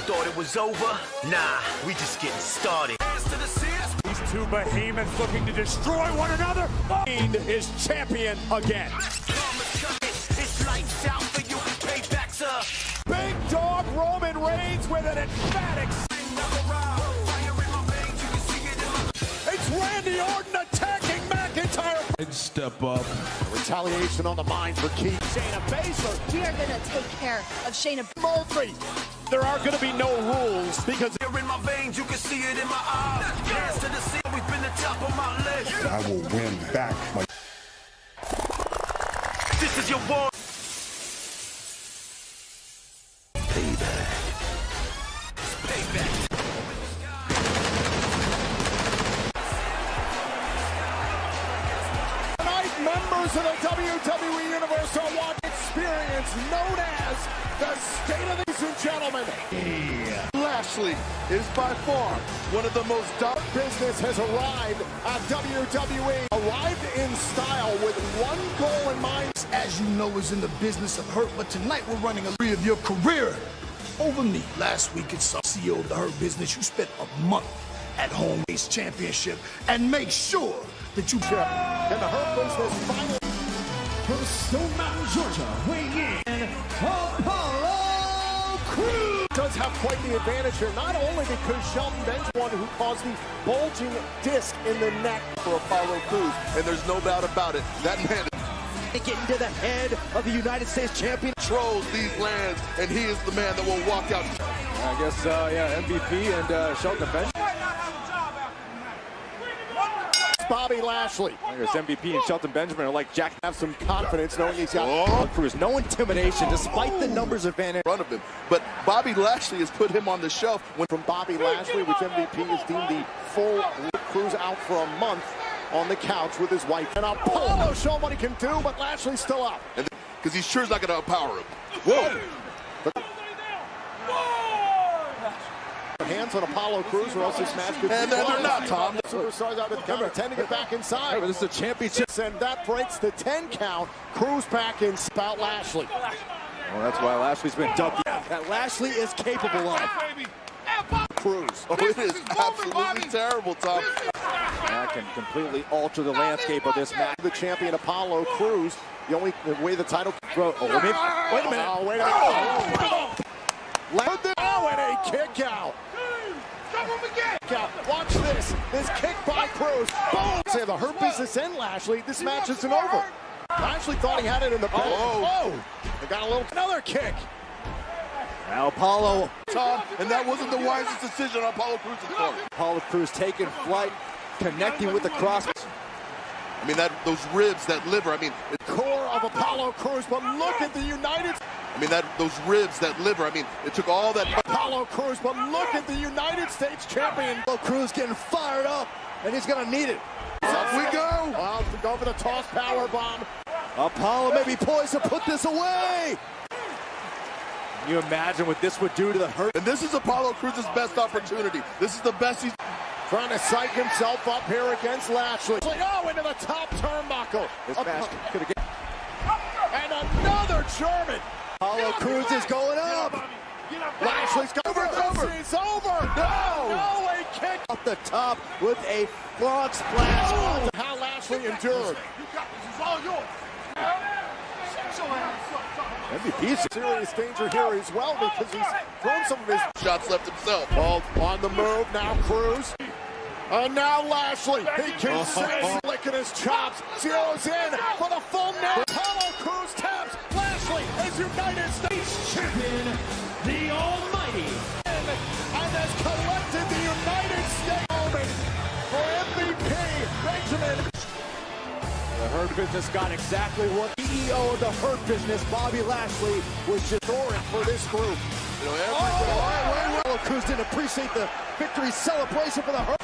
thought it was over? Nah, we just getting started. These two behemoths looking to destroy one another. Fiend is champion again. It's lights out for you, payback, sir. Big dog Roman Reigns with an emphatic. It's Randy Orton attacking McIntyre. Step up. Retaliation on the mind for Keith. Shayna Baszler. We are going to take care of Shayna Murphy. There are going to be no rules because You're in my veins, you can see it in my eyes. Hands to the sea, we've been the top of my list. I will win back my. This is your war. Payback. Payback. tonight, members of the WWE Universe are watching experience known as the State of the Ladies and Gentlemen. Lashley is by far one of the most Dark Business has arrived at WWE. Arrived in style with one goal in mind. As you know, is in the business of hurt, but tonight we're running a of your career over me. Last week it's CEO of the Hurt Business. You spent a month at home race championship and make sure that you And the Hurt Business finally from Stone Mountain, Georgia, weighing in Apollo Crews. Does have quite the advantage here, not only because Shelton Bench one who caused the bulging disc in the neck for Apollo Crews, and there's no doubt about it. That man Getting to the head of the United States champion. controls these lands, and he is the man that will walk out. I guess, MVP and Shelton Bench. Bobby Lashley. I guess MVP and Shelton Benjamin are like Jack. Have some confidence knowing he's got Cruz. No intimidation despite the numbers advantage. In front of him, but Bobby Lashley has put him on the shelf. From Bobby Lashley, which MVP is deemed the full Cruz out for a month on the couch with his wife. And Apollo show what he can do, but Lashley's still up. Because he's sure is not going to empower him. Whoa! Hands on Apollo Crews, or else this match could And they're not, Tom. Superstars out of the camera, 10 to get back inside. This is a championship. And that breaks the 10 count. Crews back in, spout Lashley. Well, that's why Lashley's been dubbed. That Lashley is capable of. Crews. Oh, it is absolutely terrible, Tom. That can completely alter the landscape of this match. The champion Apollo Crews, the only way the title. Wait a minute. Oh, wait a minute. Oh, and a kick out. Watch this. This kick by Crews. Boom. Say the Hurt Business and Lashley. This match isn't over. Lashley thought he had it in the bag. Oh. They got another kick. Now Apollo. Tom, and that wasn't the wisest decision on Apollo Crews' part. Apollo Crews taking flight, connecting with the cross. I mean, those ribs, that liver, I mean, Core of Apollo Crews, but look at the United. I mean, those ribs, that liver, I mean, it took all that. Apollo Crews, but look at the United States champion. Apollo Crews getting fired up, and he's going to need it. Up we go. Well, go for the toss power bomb. Apollo may be poised to put this away. Can you imagine what this would do to the Hurt? And this is Apollo Crews' best opportunity. This is the best he's trying to psych himself up here against Lashley. Oh, into the top turnbuckle. This match could have. And another German. Apollo Crews is going up. Lashley's over. It's over. No, a kick Off the top with a frog splash. Oh, how Lashley endured. MVP's Serious danger here as well because he's thrown some of his shots left himself. Ball on the move now, Crews. And now Lashley. He can sense licking his chops. Zeroes in for the full net. Apollo Crews taps. Lashley is United States champion, the Almighty, and has collected the United States moment for MVP Benjamin. The Hurt Business got exactly what CEO of the Hurt Business, Bobby Lashley, was just scoring for this group. You know, Apollo Crews didn't appreciate the victory celebration for the Hurt.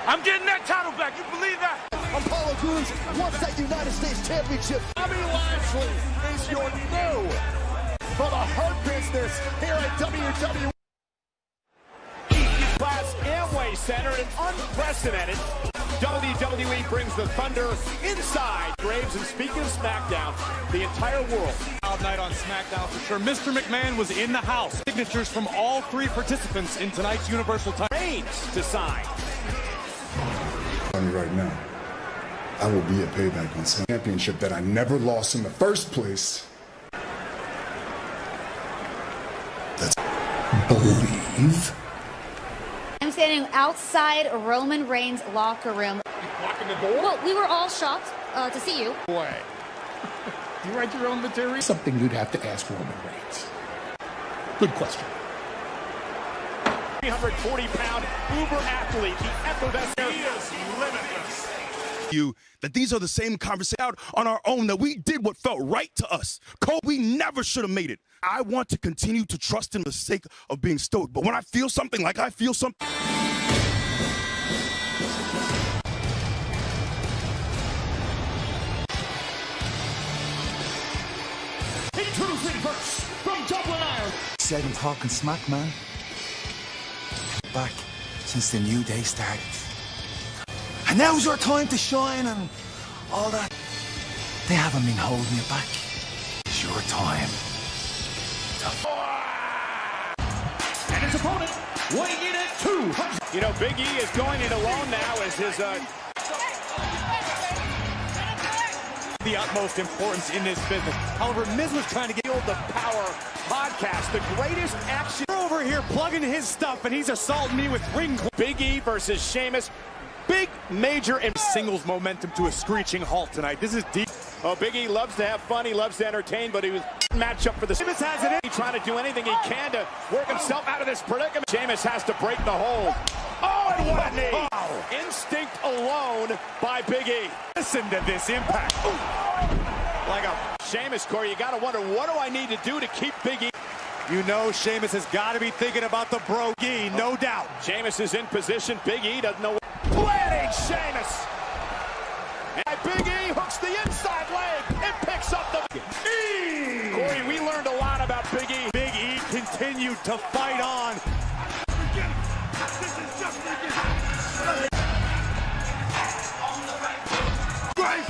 I'm getting that title back. You believe that? Apollo Crews wants that United States Championship. Bobby Lashley is your new for the Hurt Business here at WWE. Class Amway Center, an unprecedented WWE brings the Thunder inside Graves, and speaking of SmackDown, the entire world. Wild night on SmackDown for sure. Mr. McMahon was in the house. Signatures from all three participants in tonight's Universal title. Reigns to sign. Tell me right now, I will be a payback on some championship that I never lost in the first place. That's believe. I'm standing outside Roman Reigns' locker room. Blocking the door? Well, we were all shocked to see you. Boy. You write your own material? Something you'd have to ask Roman Reigns. Good question. 340-pound uber athlete. He effervescent. He is limitless. You that these are the same conversations out on our own, that we did what felt right to us. Cole, we never should have made it. I want to continue to trust in the sake of being stoic, but when I feel something like I feel something. Introducing first from Dublin, Ireland. Said I'm talking smack, man. Back since the new day started. And now's your time to shine and all that. They haven't been holding you back. It's your time. And his opponent weighing in at 200. You know, Big E is going it alone now as his The utmost importance in this business. However, Miz was trying to get the Power podcast, the greatest action. We're over here plugging his stuff, and he's assaulting me with ring. Big E versus Sheamus. Big, major, and singles momentum to a screeching halt tonight. This is deep. Oh, Big E loves to have fun. He loves to entertain, but he was match up for the Sheamus has it in. He's trying to do anything he can to work himself out of this predicament. Sheamus has to break the hold. Oh, and what a knee. Wow. Instinct alone by Big E. Listen to this impact. Ooh. Like a Sheamus, Corey, you got to wonder, what do I need to do to keep Big E? You know Sheamus has got to be thinking about the bro E, no doubt. Sheamus is in position. Big E doesn't know what. Planting Sheamus. And Big E hooks the inside leg and picks up the E. Corey, we learned a lot about Big E. Big E continued to fight on. Graves,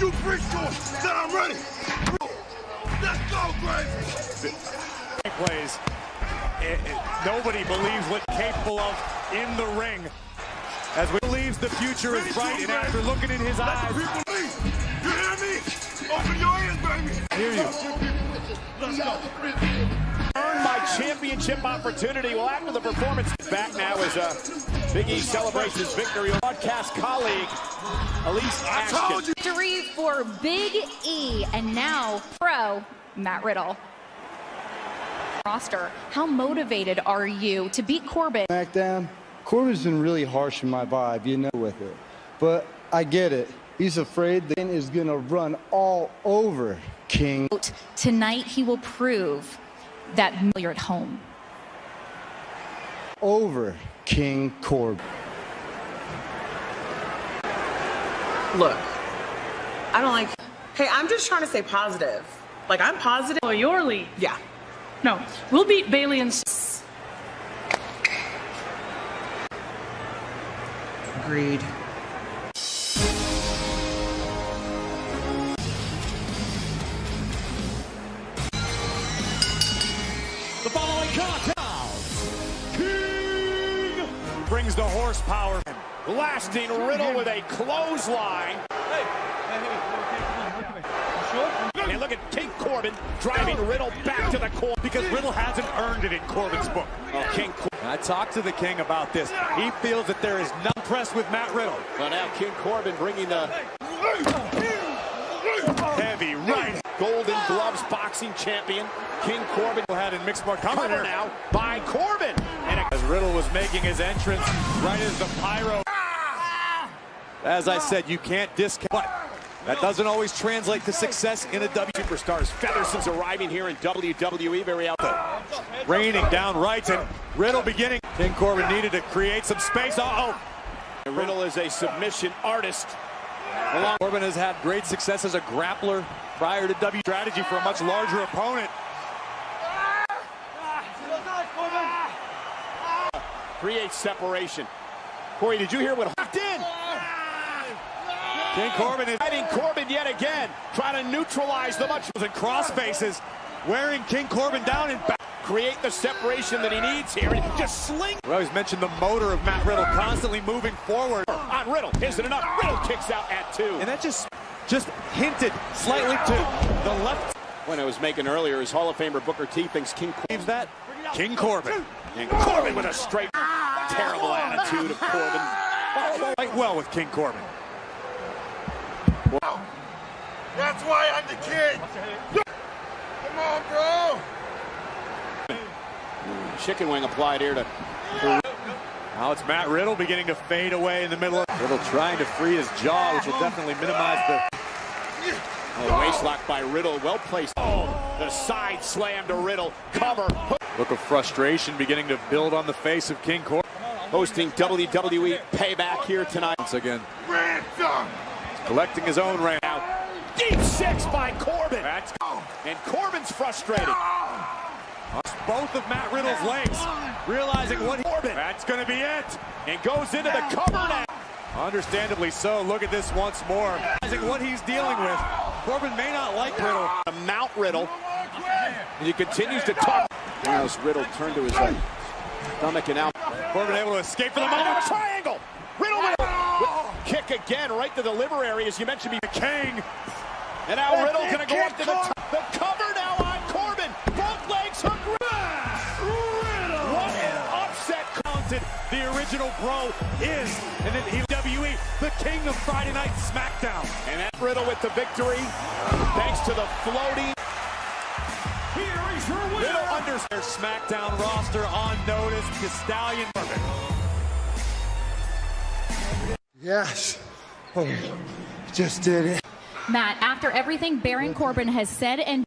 you preach to him that I'm ready. Let's go, Graves. Plays. Nobody believes what capable of in the ring. As we believes the future is bright, and after looking in his eyes. Let the people leave. You hear me? Open your ears, baby. I hear you. Let's go. Earn my championship opportunity. Well, after the performance, back now as Big E celebrates his victory. Broadcast colleague Elise Ashton. Victory for Big E, and now pro Matt Riddle. Roster, how motivated are you to beat Corbin? SmackDown, Corbin's been really harsh in my vibe, you know, with it. But I get it. He's afraid the King is going to run all over King. Tonight, he will prove that you're at home. Over King Corbin. Look, I don't like. Hey, I'm just trying to stay positive. Like, I'm positive. Oh, your lead. Yeah. No, we'll beat Bayley and. Agreed. The following countdown. King brings the horsepower. Blasting Riddle with a clothesline. And look at King Corbin driving Riddle back to the corner. Because Riddle hasn't earned it in Corbin's book. Oh, King Corbin. I talked to the King about this. He feels that there is no press with Matt Riddle. Well, now King Corbin bringing the heavy right. Golden Gloves boxing champion. King Corbin had in mixed martial arts cover now by Corbin. And as Riddle was making his entrance, right as the pyro. As I said, you can't discount. But that doesn't always translate to success in a W. Superstars. Featherson's arriving here in WWE. Very out there. Raining down rights and Riddle beginning. King Corbin needed to create some space. Riddle is a submission artist. Corbin has had great success as a grappler prior to W. Strategy for a much larger opponent. Creates separation. Corey, did you hear what hooked in? King Corbin is fighting Corbin yet again, trying to neutralize the much and cross faces, wearing King Corbin down and back. Create the separation that he needs here, and just sling. We always mentioned the motor of Matt Riddle, constantly moving forward. On Riddle, isn't enough. Riddle kicks out at 2. And that just hinted slightly to the left. When I was making earlier, his Hall of Famer Booker T thinks King Corbin that. King Corbin. And Corbin with a straight, terrible attitude of Corbin. Quite well with King Corbin. Wow. That's why I'm the king. Come on, bro. Chicken wing applied here to. Now it's Matt Riddle beginning to fade away in the middle of Riddle trying to free his jaw, which will definitely minimize the waist lock by Riddle, well placed. Oh, the side slam to Riddle. Cover. Look of frustration beginning to build on the face of King Corbin. Hosting WWE Payback here tonight. Once again. Ransom. Collecting his own ransom. Deep 6 by Corbin. And Corbin's frustrated. Both of Matt Riddle's legs, realizing what that's going to be it, and goes into the cover now. Understandably so. Look at this once more. Realizing what he's dealing with. Corbin may not like Riddle. Mount Riddle. And he continues to talk. Now as Riddle turned to his stomach and out. Corbin able to escape for the moment. Triangle. Riddle with kick again right to the liver area, as you mentioned. The King. And now Riddle going to go up to the top. The cover now on Corbin. Both legs hook. What an upset. The original Bro is, and then WWE, the king of Friday Night SmackDown. And that Riddle with the victory, thanks to the floating. Here is your winner. Riddle under their SmackDown roster on notice. The Stallion. Yes. Oh, just did it. Matt, after everything Baron Corbin has said and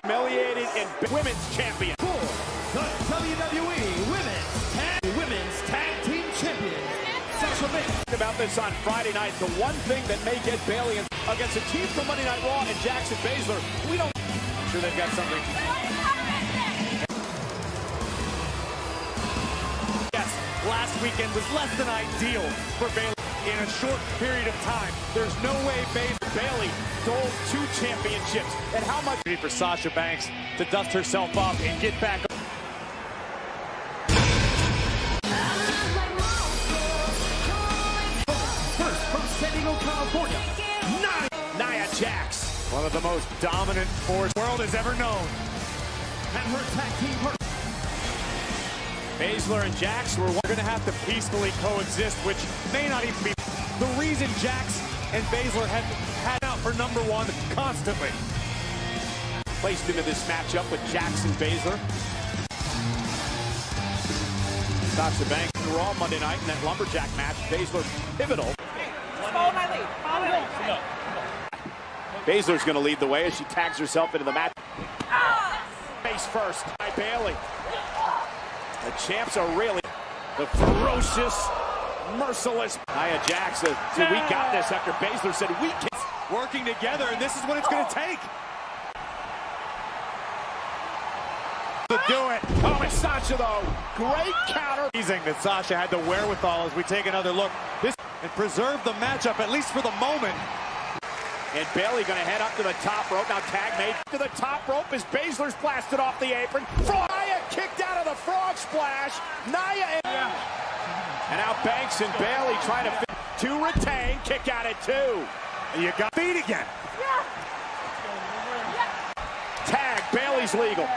humiliated and women's champion. The WWE Women's Tag Team Champion, Sasha Banks. About this on Friday night, the one thing that may get Bayley against a team from Monday Night Raw and Jackson Baszler, we don't. I'm sure they've got something. Yes, last weekend was less than ideal for Bayley in a short period of time. There's no way Bayley stole 2 championships. And how much for Sasha Banks to dust herself off and get back. First from San Diego, California, Nia Jax. One of the most dominant forces the world has ever known. and her tag team partner. Baszler and Jax were going to have to peacefully coexist, which may not even be the reason Jax and Baszler had out for #1 constantly. Placed into this matchup with Jax and Baszler. Sasha Banks in Raw Monday night in that lumberjack match. Baszler pivotal. Follow my lead. Follow my lead. Baszler's going to lead the way as she tags herself into the match. Face first by Bayley. The champs are really the ferocious, merciless. Nia Jax said, we got this after Baszler said we can. Working together, and this is what it's going to take. To do it. Oh, and Sasha, though. Great counter. Amazing that Sasha had the wherewithal as we take another look. This and preserve the matchup, at least for the moment. And Bayley going to head up to the top rope. Now tag made to the top rope as Baszler's blasted off the apron. Nia kicked out of the frog splash. Nia and now Banks and Bayley trying to retain. Kick out at 2. You got feet again. Tag, Bayley's legal.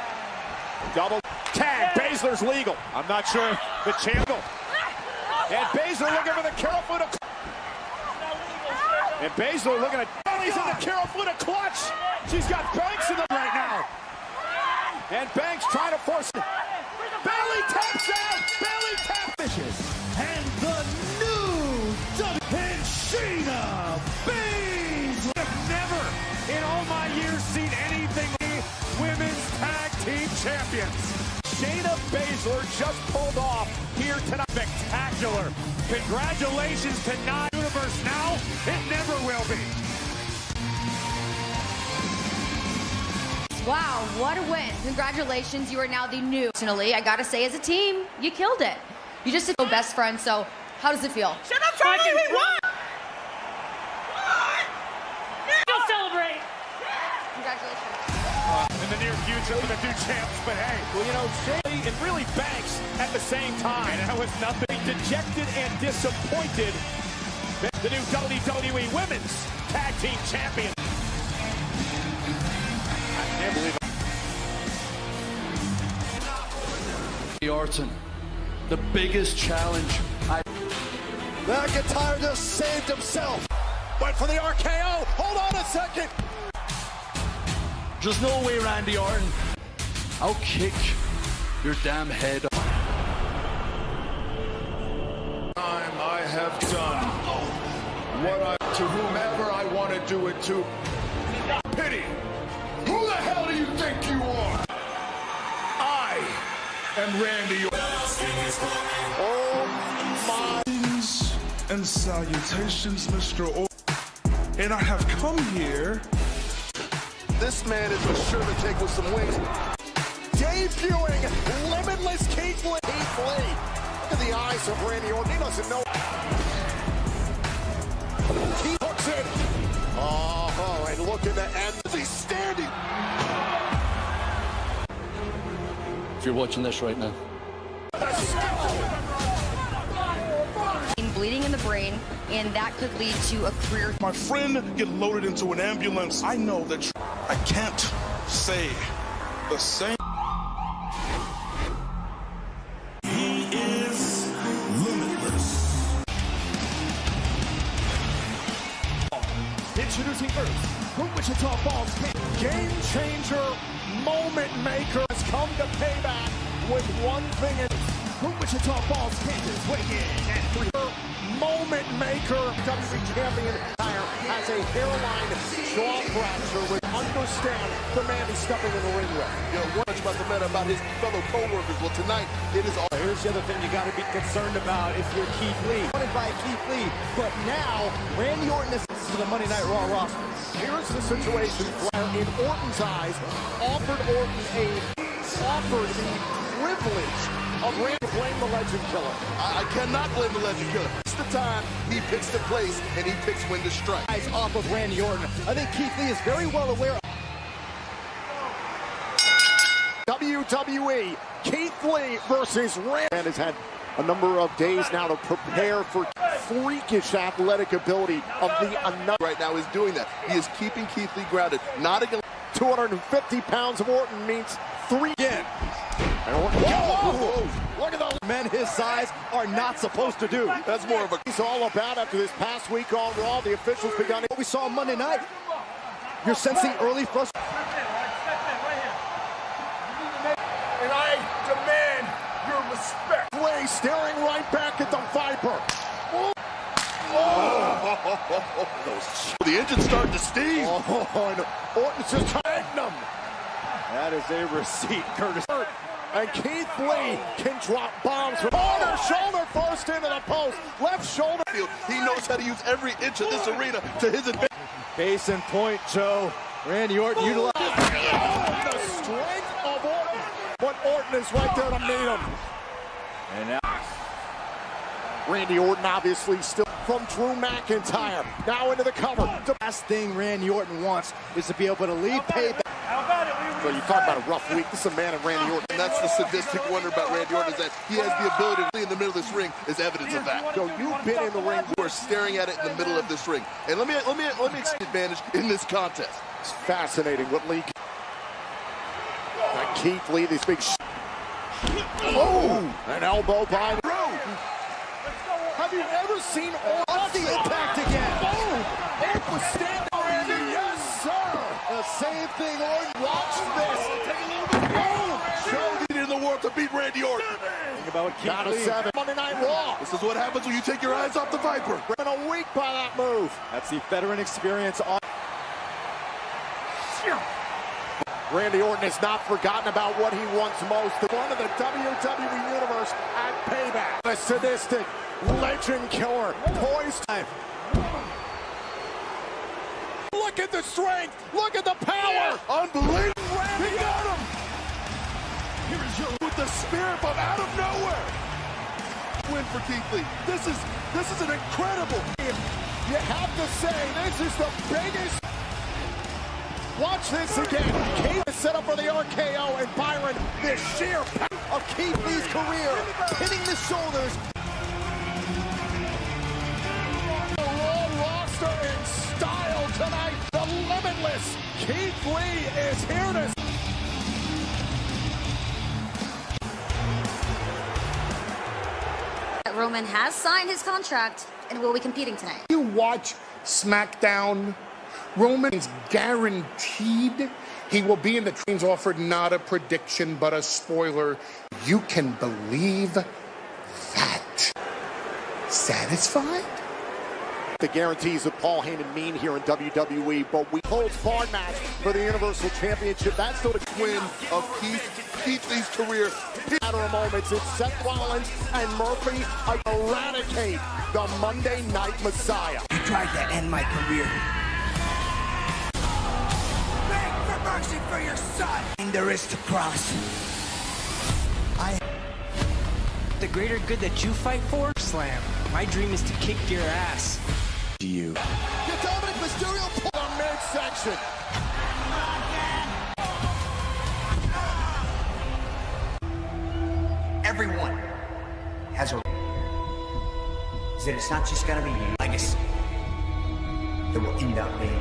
Double tag, Baszler's legal. I'm not sure if the champ. And Baszler looking for the Karafuda. And Baszler looking at Bayley's in the Karafuda clutch. She's got Banks in the right now. And Banks trying to force it. Bayley taps out. Bayley taps. And the new and Shayna Baszler. I've never in all my years seen anything like women's tag team champions. Shayna Baszler just pulled off here tonight. Spectacular. Congratulations to Nia. Universe now, it never will be. Wow, what a win. Congratulations, you are now the new. Personally, I gotta say, as a team, you killed it. You just did best friends, so how does it feel? Shut up, Charlie! We won! Go celebrate! Congratulations. In the near future for the two champs, but hey, well, you know, Shaylee and really Banks at the same time. And that was nothing. Dejected and disappointed. The new WWE Women's Tag Team Champion. I can't believe it. Orton, the biggest challenge. McIntyre just saved himself. Went for the RKO. Hold on a second. There's no way, Randy Orton. I'll kick your damn head off. I have done what to whomever I want to do it to. Pity. Who the hell do you think you are? I am Randy Orton. Oh my. And salutations, Mr. Orton. And I have come here. This man is for sure to take with some wings. Debuting Limitless Keith Lee. Look at the eyes of Randy Orton. He doesn't know. He hooks it. Oh, and looking to end. He's standing. If you're watching this right now. Bleeding in the brain, and that could lead to a career. My friend get loaded into an ambulance. I know that I can't say the same. He is limitless. Introducing first, from Wichita Falls, game changer, moment maker has come to payback with one thing in from Wichita Falls, Kansas, weighing in at 3. Moment maker, WWE champion, has a hairline jaw fracture. Would understand the man he's stepping in the ring with. You know, much about the matter about his fellow co-workers. Well, tonight it is all. Here's the other thing you got to be concerned about if you're Keith Lee. Wanted by Keith Lee, but now Randy Orton is to the Monday Night Raw roster. Here's the situation where, in Orton's eyes, offered the privilege of Randy to blame the Legend Killer. I cannot blame the Legend Killer. It's the time he picks the place and he picks when to strike. Eyes off of Randy Orton. I think Keith Lee is very well aware of WWE, Keith Lee versus Randy. And has had a number of days now to prepare for freakish athletic ability of the unknown. Right now is doing that. He is keeping Keith Lee grounded. Not against 250 pounds of Orton means 3 again. And Orton, whoa! Look at those men his size are not supposed to do. That's more of a. He's all about after this past week on Raw. The officials begun. What we saw on Monday night. You're sensing early frustration. And I demand your respect. Lee staring right back at the Viper. The engine's starting to steam. And Orton's just tagging them. That is a receipt, Curtis. And Keith Lee can drop bombs. Corner, shoulder first into the post. Left shoulder. He knows how to use every inch of this arena to his advantage. Case in point, Joe. Randy Orton utilized the strength of Orton. But Orton is right there to meet him. And now Randy Orton obviously still from Drew McIntyre. Now into the cover. The last thing Randy Orton wants is to be able to lead payback. So you talk about a rough week. This is a man of Randy Orton. And that's the sadistic wonder about Randy Orton is that he has the ability to be in the middle of this ring is evidence of that. So you've been in the ring. We're staring at it in the middle of this ring. And let me explain the advantage in this contest. It's fascinating what Lee. Keith Lee, these big. Oh, an elbow by. Have you ever seen Orton? What's the impact again? Oh, Orton was standing. Yes, sir. The same thing, Orton. Watch this. Oh, Joe needed in the world to beat Randy Orton. Think about what Keith Down to Lee. 7. Monday Night Raw. This is what happens when you take your eyes off the Viper. Been a week by that move. That's the veteran experience on. Randy Orton has not forgotten about what he wants most. The front of the WWE Universe at Payback. A sadistic Legend Killer. Poised. Look at the strength. Look at the power. Unbelievable. He got him. Here is your with the spirit from out of nowhere. Win for Keith Lee. This is an incredible. You have to say, this is the biggest. Watch this again. Keith is set up for the RKO, and Byron, the sheer power of Keith Lee's career, hitting the shoulders. The Raw roster in style tonight. The limitless Keith Lee is here to. Roman has signed his contract and will be competing tonight. You watch SmackDown, Roman's guaranteed he will be in the trains offered, not a prediction, but a spoiler. You can believe that. Satisfied? The guarantees that Paul Heyman mean here in WWE, but we holds barred match for the Universal Championship. That's the win of Keith Lee's career. Matter of moments, it's Seth Rollins and Murphy eradicate the Monday Night Messiah. You tried to end my career. Beg for mercy for your son. And there is to cross. The greater good that you fight for, Slam. My dream is to kick your ass. You. Get Dominic Mysterio pull on midsection. Everyone has a that it's not just gonna be you. Legacy that will end up being you.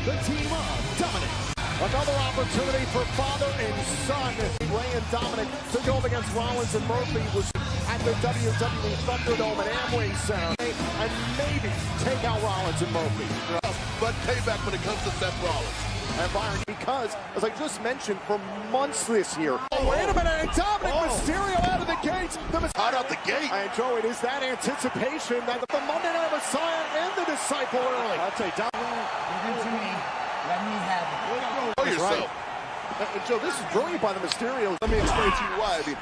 The team of Dominic. Another opportunity for father and son. Ray and Dominic to go up against Rollins and Murphy was at the WWE Thunderdome at Amway Center. And maybe take out Rollins and Murphy. But payback when it comes to Seth Rollins. And Byron, because, as I just mentioned, for months this year. Oh, wait a minute, and Dominic Mysterio out of the gates. Hot out the gate. And Joe, it is that anticipation that the Monday Night Messiah and the Disciple early. I'll tell you, Give it to me. Let me have it. Know yourself. Right. Joe, this is brilliant by the Mysterios. Let me explain to you why. I mean,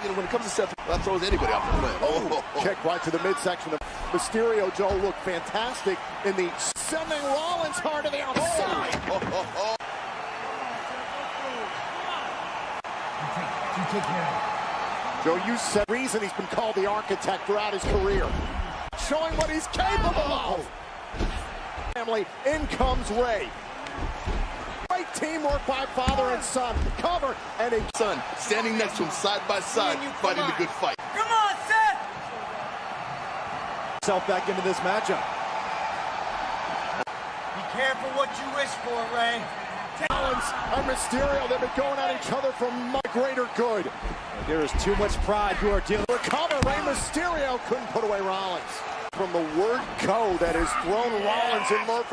you know, when it comes to Seth, that throws anybody off the plan. Kick right to the midsection of Mysterio. Joe looked fantastic in the sending Rollins hard to the outside. You take care of it. Joe, you said the reason he's been called the architect throughout his career. Showing what he's capable of. Family, in comes Ray. Great teamwork by father and son. Cover and a son standing next to him side by side, fighting the good fight. Come on, Seth! Self back into this matchup. Be careful what you wish for, Ray. Rollins and Mysterio, they've been going at each other for much greater good. There is too much pride you are dealing with. Recover, Rey Mysterio couldn't put away Rollins. From the word go that has thrown Rollins and Murphy.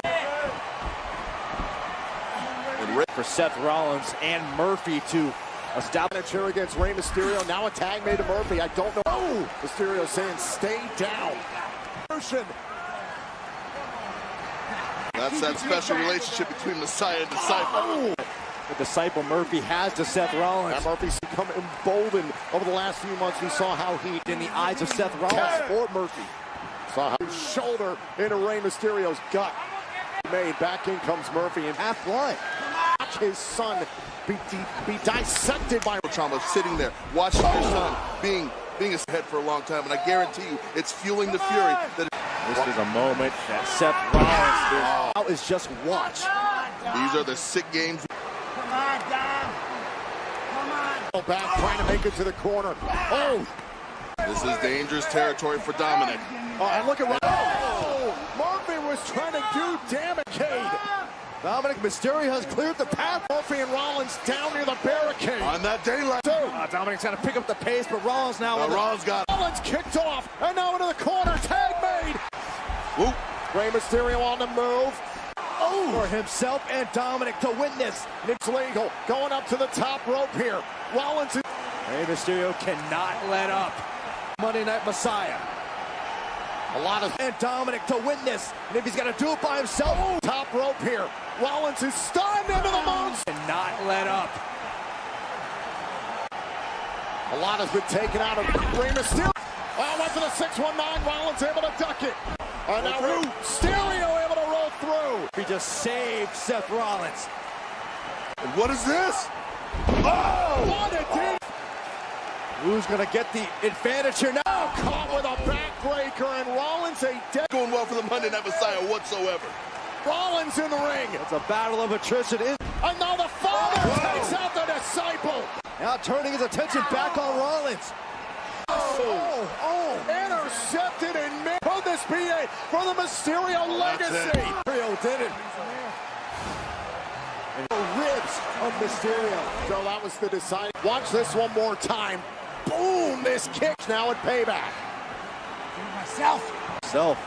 And for Seth Rollins and Murphy to establish here against Rey Mysterio. Now a tag made to Murphy. I don't know. Oh, Mysterio saying stay down. That's that special relationship between Messiah and Disciple. Oh. The Disciple Murphy has to Seth Rollins. And Murphy's become emboldened over the last few months. We saw how he, in the eyes of Seth Rollins or Murphy, saw how his shoulder into Rey Mysterio's gut. Made back in comes Murphy and half blind. Watch his son be dissected by trauma, sitting there watching your son being his head for a long time, and I guarantee you, it's fueling the fury. That this is a moment that Seth Rollins is just watch. These are the sick games. Come on, Dom. Come on. Back trying to make it to the corner. Oh. This is dangerous territory for Dominic. Oh, and look at what Murphy was trying to do damage. Dominic Mysterio has cleared the path. Murphy and Rollins down near the barricade. On that daylight. Dominic's got to pick up the pace, but Rollins now. Rollins got it. Rollins kicked off, and now into the corner. Tag made. Whoop. Rey Mysterio on the move. Oh, for himself and Dominic to win this. It's legal. Going up to the top rope here. Rollins. Rey Mysterio cannot let up. Monday Night Messiah. A lot of and Dominic to win this, and if he's gonna do it by himself, top rope here. Rollins is stunned into the moon and not let up. A lot has been taken out of Rey Mysterio. Oh, went for the 619. Rollins able to duck it. And now Mysterio able to roll through. He just saved Seth Rollins. And what is this? Oh, what a dig! Who's gonna get the advantage here now? Caught with a backbreaker, and Rollins a dead. Going well for the Monday Night Messiah whatsoever. Rollins in the ring. It's a battle of attrition. And now the Father takes out the disciple. Now turning his attention back on Rollins. Intercepted and made. Will this be it for the Mysterio legacy? Mysterio did it. And the ribs of Mysterio. So that was the deciding. Watch this one more time. Boom! This kick now at Payback. Self.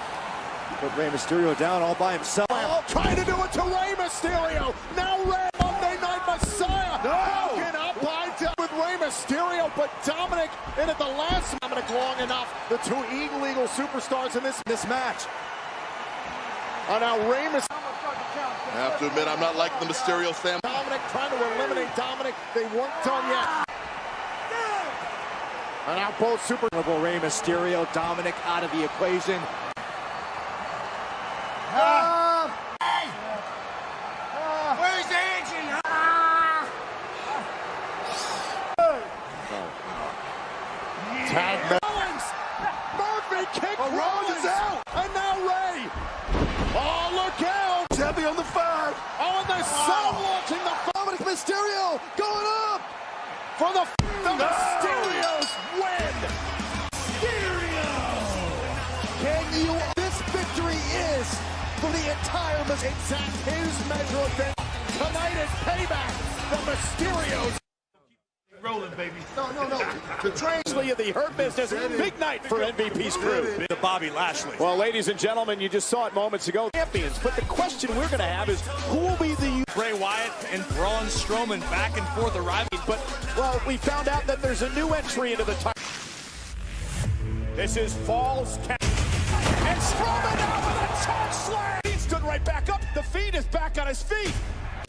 Put Rey Mysterio down all by himself. Oh, trying to do it to Rey Mysterio. Now Rey Monday Night Messiah. Broken up by with Rey Mysterio, but Dominic in at the last. Dominic long enough. The two illegal superstars in this match. And now Rey Mysterio. I have to admit, I'm not liking the Mysterio family. Dominic trying to eliminate Dominic. They weren't done yet. And now both super. Rey Mysterio, Dominic out of the equation. Where's Angie? Tag Rollins. Murphy kick. Rollins is out. And now Rey. Oh, look out. Heavy on the 5. Oh, and the sun launching the Dominic Mysterio going up. For the Mysterios win. Can you? This victory is for the entire exact his measure of things. Tonight is Payback. The Mysterios. Rolling, baby. No. The Transley of the Hurt Business. Big night for MVP's crew. To Bobby Lashley. Well, ladies and gentlemen, you just saw it moments ago. Champions. But the question we're going to have is who will be the Bray Wyatt and Braun Strowman back and forth arriving. But, well, we found out that there's a new entry into the title. This is Falls Count. And Strowman out with a choke slam. He stood right back up. The Fiend is back on his feet.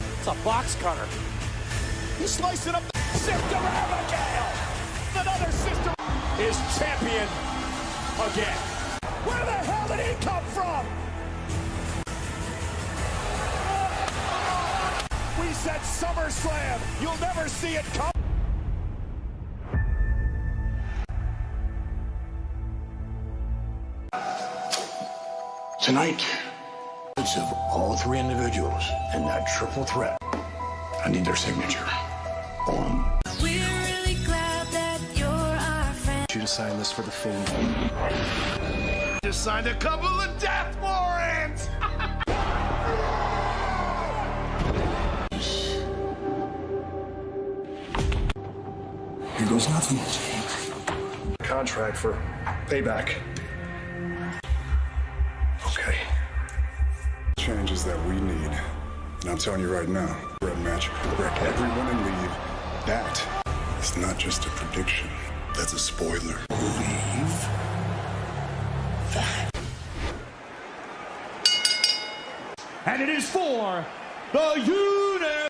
It's a box cutter. He's slicing up the Sister Abigail. Another sister is champion again. Where the hell did he come from? We said SummerSlam. You'll never see it come. Tonight, it's of all three individuals in that triple threat. I need their signature on. We're really glad that you're our friend. You to sign this for the Fiend. Just signed a couple of death warrants. Here goes nothing. Contract for Payback. Okay. Changes that we need. And I'm telling you right now, we're a match, wreck everyone and leave. That is not just a prediction. That's a spoiler. Believe that. And it is for the unit.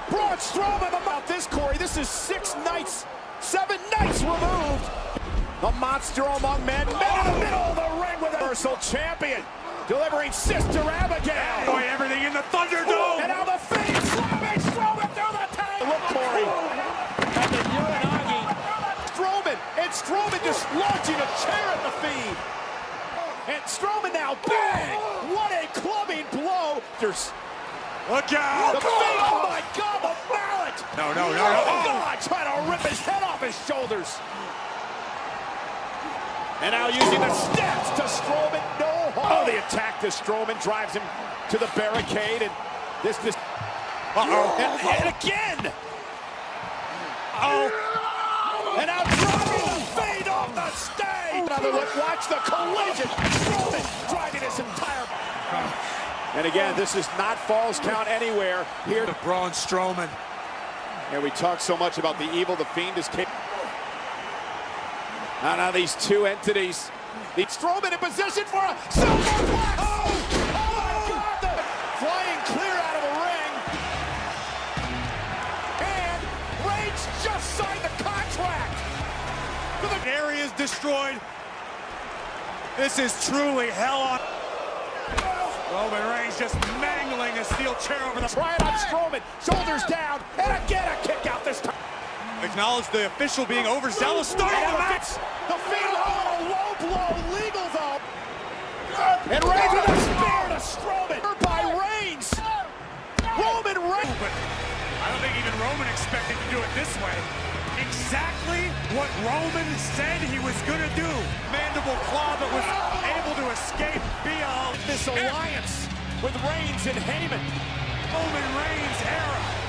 Braun Strowman about this, Corey. This is 7 nights removed. The monster among men. Men in the middle of the ring with a Universal Champion. Delivering Sister Abigail. Boy, everything in the Thunderdome. And now the Fiend slamming Strowman through the tank. Look, Corey. At the Uranagi. Strowman. And Strowman just launching a chair at the Fiend. And Strowman now, bang! What a clubbing blow. Look out! The feet, oh my God, the mallet! No. Oh my God, trying to rip his head off his shoulders. And now using the steps to Strowman, no harm. Oh, the attack to Strowman drives him to the barricade, and this. And again. And now dropping the fade off the stage. Another look, watch the collision. Strowman driving his entire. And again, this is not Falls Count Anywhere here to Braun Strowman. And we talk so much about the evil, the Fiend is capable. Now these two entities. The Strowman in position for a superplex. Oh my God! Flying clear out of the ring. And Reigns just signed the contract. The area is destroyed. This is truly hell on. Roman Reigns just mangling a steel chair over the. Try it on Strowman. Shoulders down. And again a kick out this time. Acknowledge the official being overzealous. Starting the match. The Fiend on a low blow. Legal though. And Reigns with a spear to Strowman. By Reigns. Roman Reigns. I don't think even Roman expected to do it this way. Exactly what Roman said he was going to do. Mandible claw, but was able to escape via this alliance with Reigns and Heyman. Roman Reigns era.